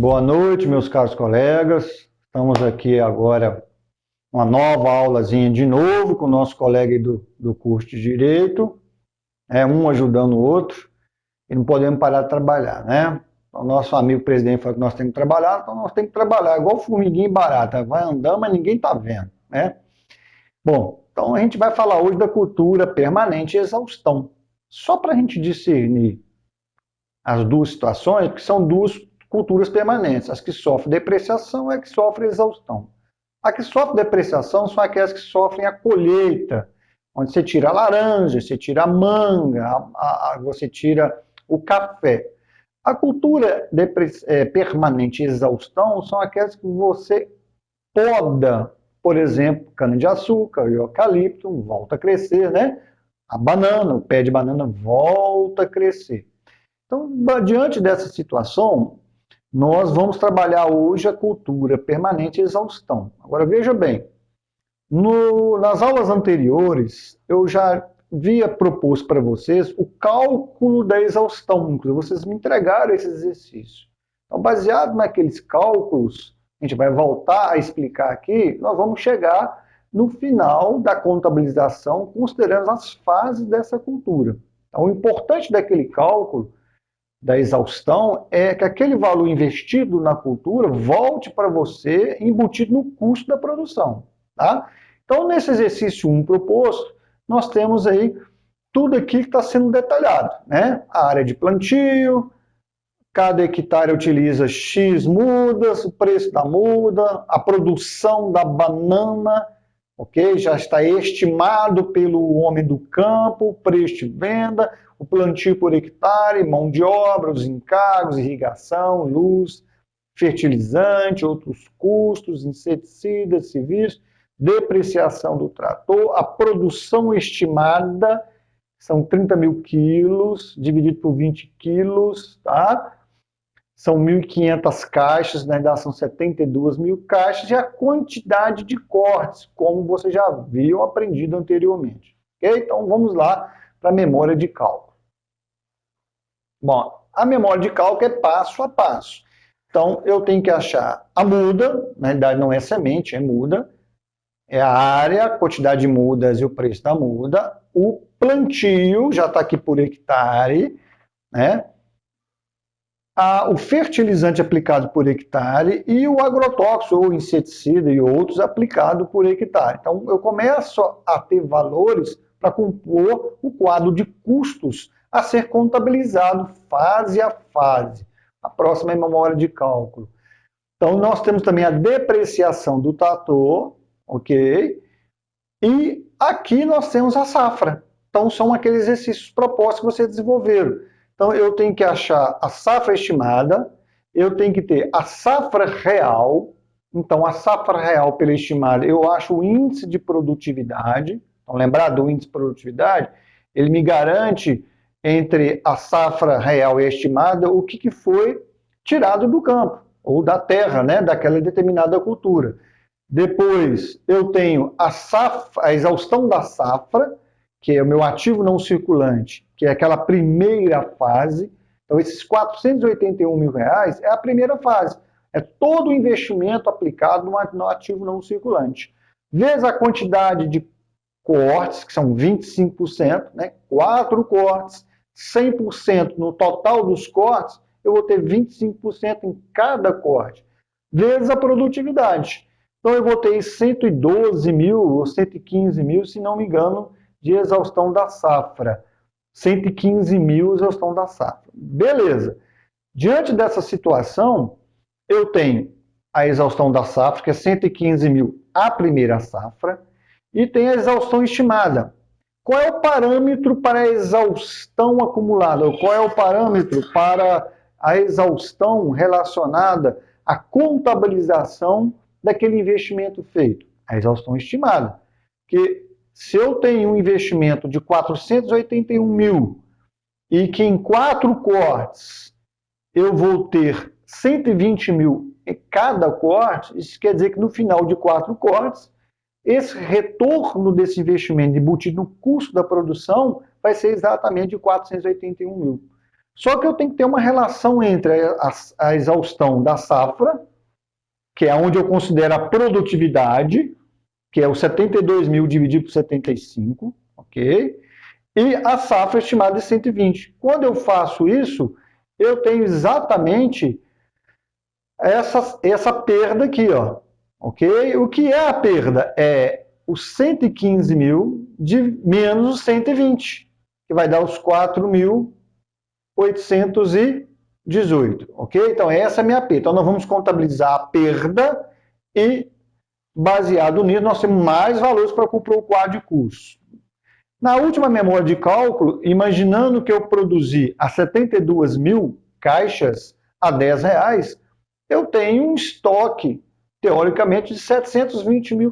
Boa noite, meus caros colegas. Estamos aqui agora, uma nova aulazinha de novo com o nosso colega do curso de Direito, um ajudando o outro, e não podemos parar de trabalhar, né? O nosso amigo presidente falou que nós temos que trabalhar, então nós temos que trabalhar, igual formiguinha e barata, vai andando, mas ninguém está vendo, né? Bom, então a gente vai falar hoje da cultura permanente e exaustão, só para a gente discernir as duas situações, que são duas culturas permanentes. As que sofrem depreciação é a que sofrem exaustão. A que sofre depreciação são aquelas que sofrem a colheita, onde você tira a laranja, você tira a manga, você tira o café. A cultura permanente e exaustão são aquelas que você poda, por exemplo, cana-de-açúcar e eucalipto, volta a crescer, né? A banana, o pé de banana volta a crescer. Então, diante dessa situação, nós vamos trabalhar hoje a cultura permanente e exaustão. Agora, veja bem, nas aulas anteriores, eu já havia proposto para vocês o cálculo da exaustão. Inclusive, vocês me entregaram esse exercício. Então, baseado naqueles cálculos, a gente vai voltar a explicar aqui, nós vamos chegar no final da contabilização, considerando as fases dessa cultura. Então, o importante daquele cálculo da exaustão é que aquele valor investido na cultura volte para você embutido no custo da produção. Tá? Então, nesse exercício 1 proposto, nós temos aí tudo aqui que está sendo detalhado, né? A área de plantio, cada hectare utiliza X mudas, o preço da muda, a produção da banana, ok? Já está estimado pelo homem do campo, o preço de venda, o plantio por hectare, mão de obra, os encargos, irrigação, luz, fertilizante, outros custos, inseticidas, civis, depreciação do trator, a produção estimada, são 30 mil quilos, dividido por 20 quilos, tá? São 1.500 caixas, na verdade são 72 mil caixas, e a quantidade de cortes, como você já viu aprendido anteriormente. Okay? Então vamos lá para a memória de cálculo. Bom, a memória de cálculo é passo a passo. Então eu tenho que achar a muda, na verdade não é semente, é muda, é a área, a quantidade de mudas e o preço da muda, o plantio, já está aqui por hectare, né? O fertilizante aplicado por hectare e o agrotóxico ou inseticida e outros aplicado por hectare. Então, eu começo a ter valores para compor o quadro de custos a ser contabilizado fase a fase. A próxima é a memória de cálculo. Então, nós temos também a depreciação do trator, ok? E aqui nós temos a safra. Então, são aqueles exercícios propostos que vocês desenvolveram. Então, eu tenho que achar a safra estimada, eu tenho que ter a safra real. Então, a safra real pela estimada, eu acho o índice de produtividade. Então, lembrar do índice de produtividade? Ele me garante, entre a safra real e a estimada, o que foi tirado do campo, ou da terra, né, daquela determinada cultura. Depois, eu tenho a exaustão da safra, que é o meu ativo não circulante, que é aquela primeira fase. Então, esses R$481 mil é a primeira fase. É todo o investimento aplicado no ativo não circulante. Vezes a quantidade de cortes, que são 25%, né? 4 cortes, 100% no total dos cortes, eu vou ter 25% em cada corte. Vezes a produtividade. Então, eu vou ter 112 mil ou 115 mil, se não me engano, de exaustão da safra. 115 mil exaustão da safra. Beleza. Diante dessa situação, eu tenho a exaustão da safra, que é 115 mil a primeira safra, e tem a exaustão estimada. Qual é o parâmetro para a exaustão acumulada? Qual é o parâmetro para a exaustão relacionada à contabilização daquele investimento feito? A exaustão estimada. Que se eu tenho um investimento de 481 mil e que em 4 cortes eu vou ter 120 mil em cada corte, isso quer dizer que no final de 4 cortes, esse retorno desse investimento embutido no custo da produção vai ser exatamente de 481 mil. Só que eu tenho que ter uma relação entre a exaustão da safra, que é onde eu considero a produtividade, que é o 72 mil dividido por 75, ok? E a safra estimada de 120. Quando eu faço isso, eu tenho exatamente essa perda aqui, ó, ok? O que é a perda? É os 115 mil de menos os 120, que vai dar os 4.818, ok? Então, essa é a minha perda. Então, nós vamos contabilizar a perda e, baseado nisso, nós temos mais valores para comprar o quadro de custo. Na última memória de cálculo, imaginando que eu produzi a 72 mil caixas a R$10, eu tenho um estoque, teoricamente, de R$720 mil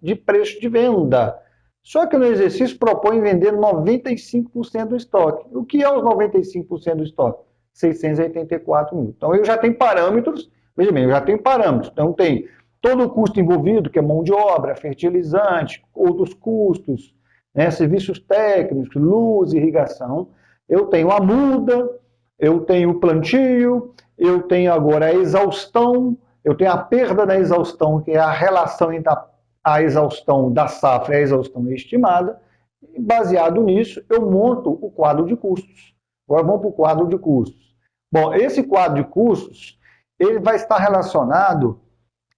de preço de venda. Só que no exercício propõe vender 95% do estoque. O que é os 95% do estoque? 684 mil. Então eu já tenho parâmetros, veja bem, eu já tenho parâmetros. Então tem todo o custo envolvido, que é mão de obra, fertilizante, outros custos, né, serviços técnicos, luz, irrigação. Eu tenho a muda, eu tenho o plantio, eu tenho agora a exaustão, eu tenho a perda da exaustão, que é a relação entre a exaustão da safra e a exaustão estimada. E baseado nisso, eu monto o quadro de custos. Agora vamos para o quadro de custos. Bom, esse quadro de custos, ele vai estar relacionado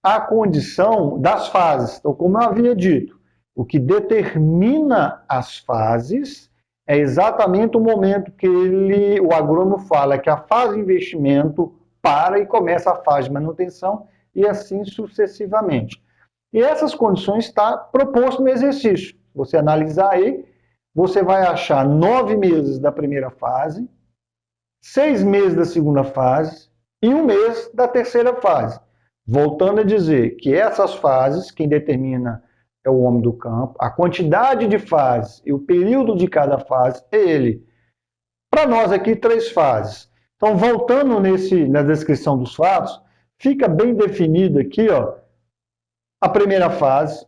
à condição das fases. Então, como eu havia dito, o que determina as fases é exatamente o momento que o agrônomo fala que a fase de investimento para e começa a fase de manutenção e assim sucessivamente. E essas condições estão propostas no exercício. Você analisar aí, você vai achar 9 meses da primeira fase, 6 meses da segunda fase e 1 mês da terceira fase. Voltando a dizer que essas fases, quem determina é o homem do campo, a quantidade de fases e o período de cada fase é ele. Para nós aqui, 3 fases. Então, voltando na descrição dos fatos, fica bem definido aqui, ó, a primeira fase,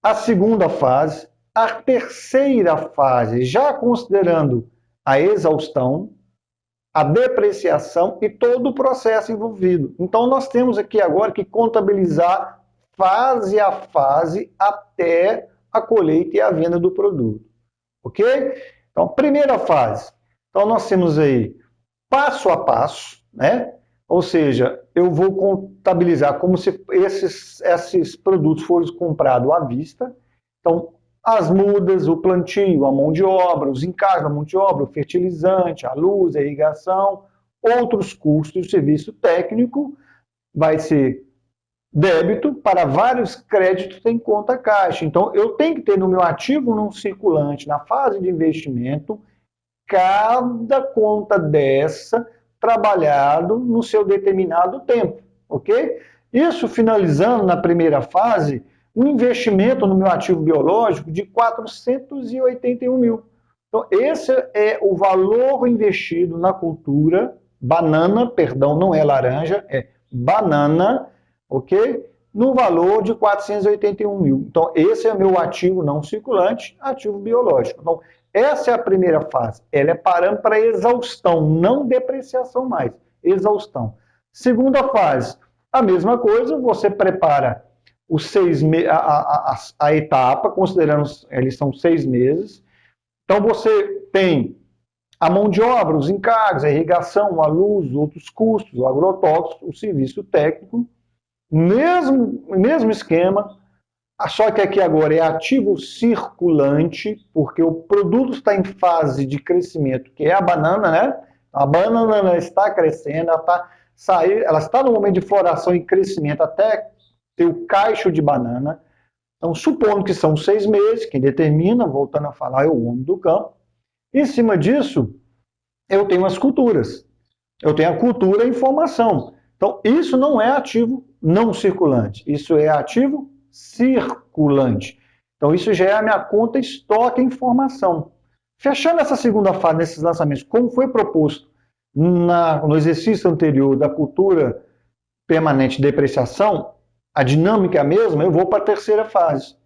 a segunda fase, a terceira fase, já considerando a exaustão, a depreciação e todo o processo envolvido. Então, nós temos aqui agora que contabilizar fase a fase até a colheita e a venda do produto. Ok? Então, primeira fase. Então, nós temos aí passo a passo, né? Ou seja, eu vou contabilizar como se esses produtos fossem comprados à vista. Então, as mudas, o plantio, a mão de obra, os encargos da mão de obra, o fertilizante, a luz, a irrigação, outros custos, o serviço técnico vai ser débito para vários créditos em conta caixa. Então, eu tenho que ter no meu ativo, num circulante, na fase de investimento, cada conta dessa trabalhado no seu determinado tempo, ok? Isso finalizando na primeira fase, um investimento no meu ativo biológico de 481 mil. Então, esse é o valor investido na cultura banana, perdão, não é laranja, é banana, ok? No valor de 481 mil. Então, esse é o meu ativo não circulante, ativo biológico. Então, essa é a primeira fase. Ela é parâmetro para exaustão, não depreciação mais. Exaustão. Segunda fase, a mesma coisa, você prepara os 6 meses, a etapa, considerando eles são 6 meses. Então, você tem a mão de obra, os encargos, a irrigação, a luz, outros custos, o agrotóxico, o serviço técnico. Mesmo esquema, só que aqui agora é ativo circulante, porque o produto está em fase de crescimento, que é a banana, né? A banana está crescendo, ela está no momento de floração e crescimento até ter o cacho de banana. Então, supondo que são 6 meses, quem determina, voltando a falar, é o homem do campo. Em cima disso, eu tenho as culturas. Eu tenho a cultura e a informação. Então, isso não é ativo não circulante, isso é ativo circulante. Então, isso já é a minha conta estoque informação. Fechando essa segunda fase nesses lançamentos, como foi proposto no exercício anterior da cultura permanente de depreciação, a dinâmica é a mesma, eu vou para a terceira fase.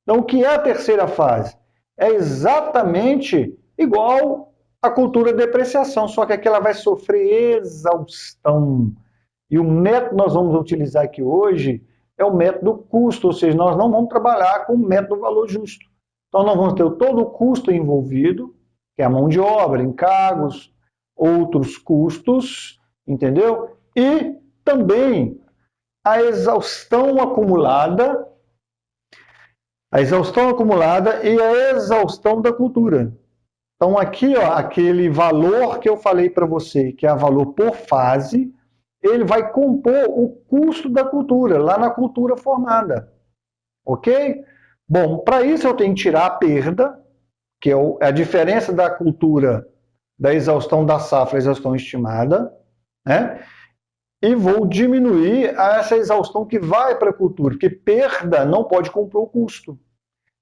Então, o que é a terceira fase? É exatamente igual a cultura depreciação, só que aqui ela vai sofrer exaustão. E o método que nós vamos utilizar aqui hoje é o método custo, ou seja, nós não vamos trabalhar com o método valor justo. Então, nós vamos ter todo o custo envolvido, que é a mão de obra, encargos, outros custos, entendeu? E também a exaustão acumulada e a exaustão da cultura. Então, aqui, ó, aquele valor que eu falei para você, que é o valor por fase, ele vai compor o custo da cultura, lá na cultura formada. Ok? Bom, para isso eu tenho que tirar a perda, que é a diferença da cultura, da exaustão da safra, exaustão estimada, né? E vou diminuir essa exaustão que vai para a cultura, porque perda não pode compor o custo.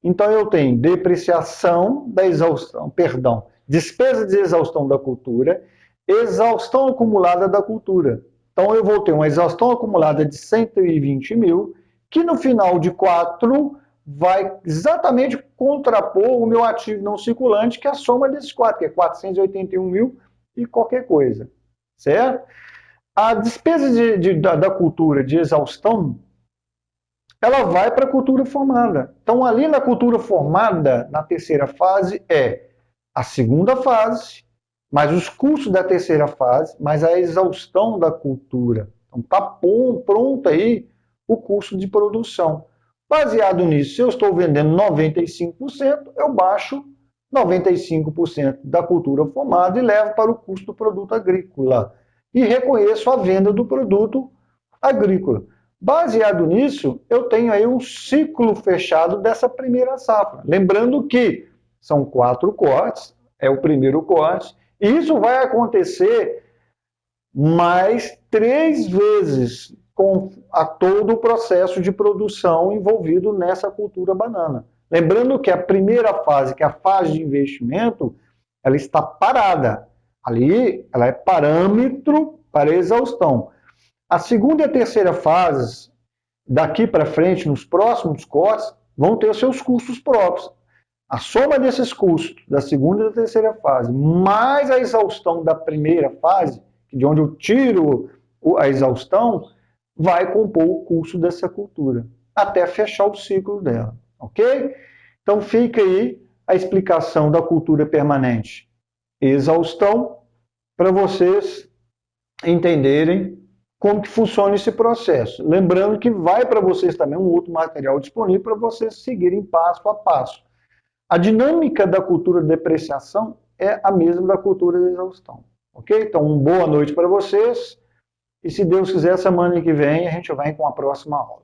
Então eu tenho depreciação da exaustão, perdão, despesa de exaustão da cultura, exaustão acumulada da cultura. Então eu vou ter uma exaustão acumulada de 120 mil, que no final de 4 vai exatamente contrapor o meu ativo não circulante, que é a soma desses 4, que é 481 mil e qualquer coisa, certo? A despesa da cultura de exaustão, ela vai para a cultura formada. Então, ali na cultura formada, na terceira fase, é a segunda fase, mais os custos da terceira fase, mais a exaustão da cultura. Então, está pronto aí o custo de produção. Baseado nisso, se eu estou vendendo 95%, eu baixo 95% da cultura formada e levo para o custo do produto agrícola. E reconheço a venda do produto agrícola. Baseado nisso, eu tenho aí um ciclo fechado dessa primeira safra. Lembrando que são 4 cortes, é o primeiro corte, e isso vai acontecer mais 3 vezes com todo o processo de produção envolvido nessa cultura banana. Lembrando que a primeira fase, que é a fase de investimento, ela está parada. Ali, ela é parâmetro para exaustão. A segunda e a terceira fases, daqui para frente, nos próximos cortes, vão ter os seus custos próprios. A soma desses custos da segunda e da terceira fase, mais a exaustão da primeira fase, de onde eu tiro a exaustão, vai compor o custo dessa cultura, até fechar o ciclo dela, ok? Então fica aí a explicação da cultura permanente. Exaustão, para vocês entenderem como que funciona esse processo. Lembrando que vai para vocês também um outro material disponível para vocês seguirem passo a passo. A dinâmica da cultura de depreciação é a mesma da cultura de exaustão. Ok? Então, uma boa noite para vocês. E se Deus quiser, semana que vem a gente vai com a próxima aula.